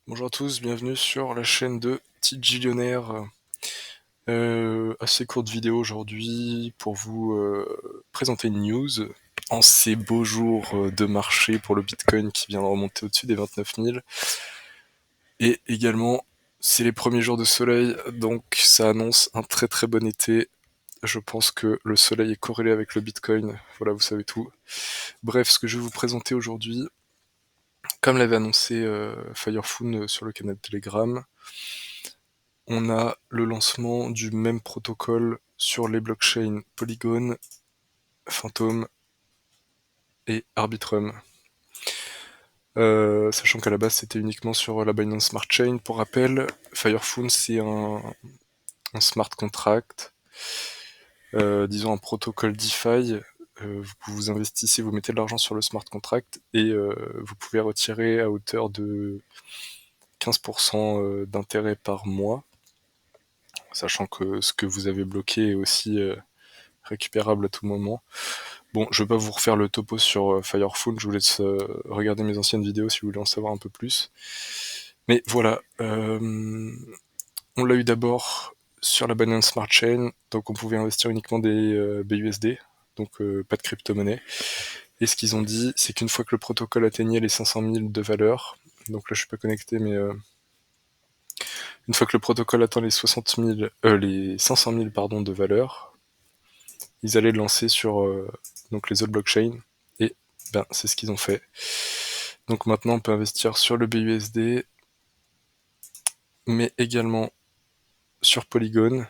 Bonjour à tous, bienvenue sur la chaîne de Tigillionnaire. Assez courte vidéo aujourd'hui pour vous présenter une news en ces beaux jours de marché pour le Bitcoin qui vient de remonter au-dessus des 29 000. Et également, c'est les premiers jours de soleil, donc ça annonce un très très bon été. Je pense que le soleil est corrélé avec le Bitcoin, voilà, vous savez tout. Bref, ce que je vais vous présenter aujourd'hui, comme l'avait annoncé Firephone sur le canal Telegram, on a le lancement du même protocole sur les blockchains Polygon, Phantom et Arbitrum. Sachant qu'à la base c'était uniquement sur la Binance Smart Chain. Pour rappel, Firephone c'est un smart contract, disons un protocole DeFi. Vous investissez, vous mettez de l'argent sur le smart contract et vous pouvez retirer à hauteur de 15% d'intérêt par mois, sachant que ce que vous avez bloqué est aussi récupérable à tout moment. Bon, je vais pas vous refaire le topo sur Firephone, je vous laisse regarder mes anciennes vidéos si vous voulez en savoir un peu plus. Mais voilà, on l'a eu d'abord sur la Binance Smart Chain, donc on pouvait investir uniquement des BUSD, donc pas de crypto-monnaie. Et ce qu'ils ont dit, c'est qu'une fois que le protocole atteignait les 500 000 de valeur, donc là je suis pas connecté, mais une fois que le protocole atteint les 500 000 pardon, de valeur, ils allaient le lancer sur donc les autres blockchains, et ben, c'est ce qu'ils ont fait. Donc maintenant on peut investir sur le BUSD, mais également sur Polygon.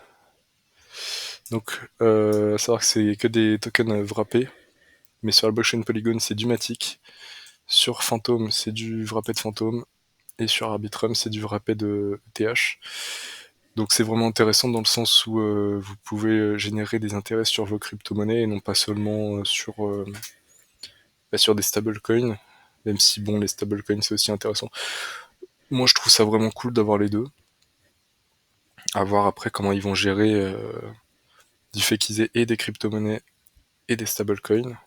Donc savoir que c'est que des tokens wrappés, mais sur la blockchain Polygon c'est du Matic, sur Phantom c'est du wrappé de Phantom, et sur Arbitrum c'est du wrappé de ETH. Donc c'est vraiment intéressant dans le sens où vous pouvez générer des intérêts sur vos crypto-monnaies et non pas seulement sur des stablecoins, même si bon les stablecoins c'est aussi intéressant. Moi je trouve ça vraiment cool d'avoir les deux. À voir après comment ils vont gérer du fait qu'ils aient et des crypto-monnaies et des stablecoins.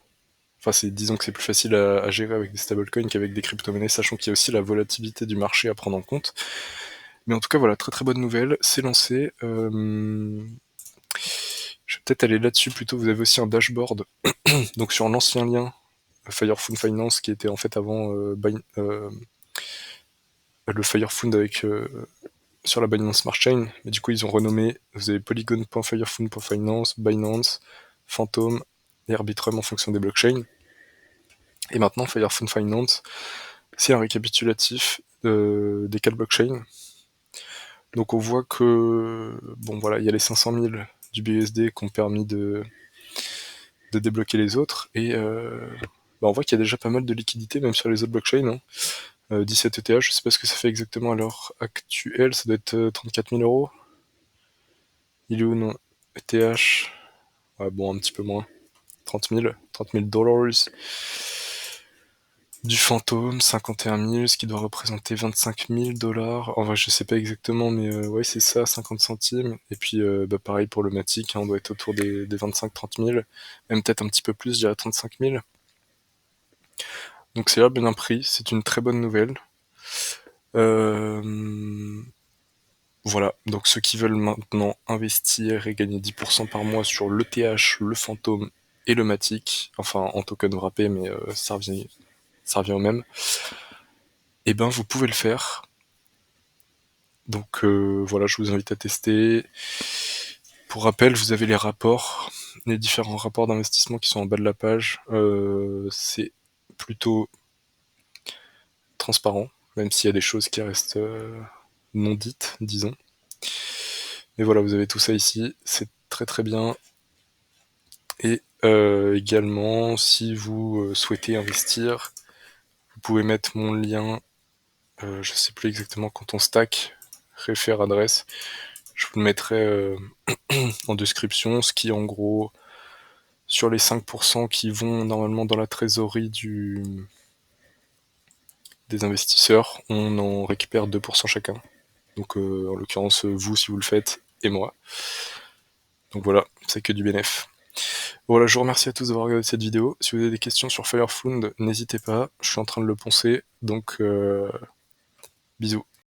Enfin, disons que c'est plus facile à gérer avec des stablecoins qu'avec des crypto-monnaies, sachant qu'il y a aussi la volatilité du marché à prendre en compte. Mais en tout cas, voilà, très très bonne nouvelle, c'est lancé. Je vais peut-être aller là-dessus plutôt. Vous avez aussi un dashboard, donc sur l'ancien lien Firephone Finance qui était en fait avant le Firephone avec sur la Binance Smart Chain, mais du coup ils ont renommé, vous avez polygon.firephone.finance, Binance, Phantom et Arbitrum en fonction des blockchains. Et maintenant Firephone Finance, c'est un récapitulatif des 4 blockchains. Donc on voit que bon voilà, il y a les 500 000 du BUSD qui ont permis de débloquer les autres, et on voit qu'il y a déjà pas mal de liquidités même sur les autres blockchains. Hein. 17 ETH, je sais pas ce que ça fait exactement à l'heure actuelle, ça doit être 34 000 euros. Il est où non ETH, ouais, bon, un petit peu moins. 30 000 dollars. Du fantôme, 51 000, ce qui doit représenter 25 000 dollars. En vrai, je sais pas exactement, mais ouais, c'est ça, 50 centimes. Et puis, pareil pour le Matic, hein, on doit être autour des 25-30 000. Même peut-être un petit peu plus, je dirais 35 000. Donc c'est là bien pris, c'est une très bonne nouvelle. Voilà, donc ceux qui veulent maintenant investir et gagner 10% par mois sur l'ETH, le fantôme et le Matic, enfin en token wrappé, mais ça revient au même, et ben vous pouvez le faire. Donc voilà, je vous invite à tester. Pour rappel, vous avez les rapports, les différents rapports d'investissement qui sont en bas de la page. C'est plutôt transparent, même s'il y a des choses qui restent non dites, disons. Mais voilà, vous avez tout ça ici, c'est très très bien. Et également, si vous souhaitez investir, vous pouvez mettre mon lien, je sais plus exactement quand on stack, réfère adresse, je vous le mettrai en description, ce qui en gros, sur les 5% qui vont normalement dans la trésorerie des investisseurs, on en récupère 2% chacun. Donc en l'occurrence vous si vous le faites, et moi. Donc voilà, c'est que du bénéf. Voilà, je vous remercie à tous d'avoir regardé cette vidéo. Si vous avez des questions sur Firefound, n'hésitez pas, je suis en train de le poncer, donc bisous.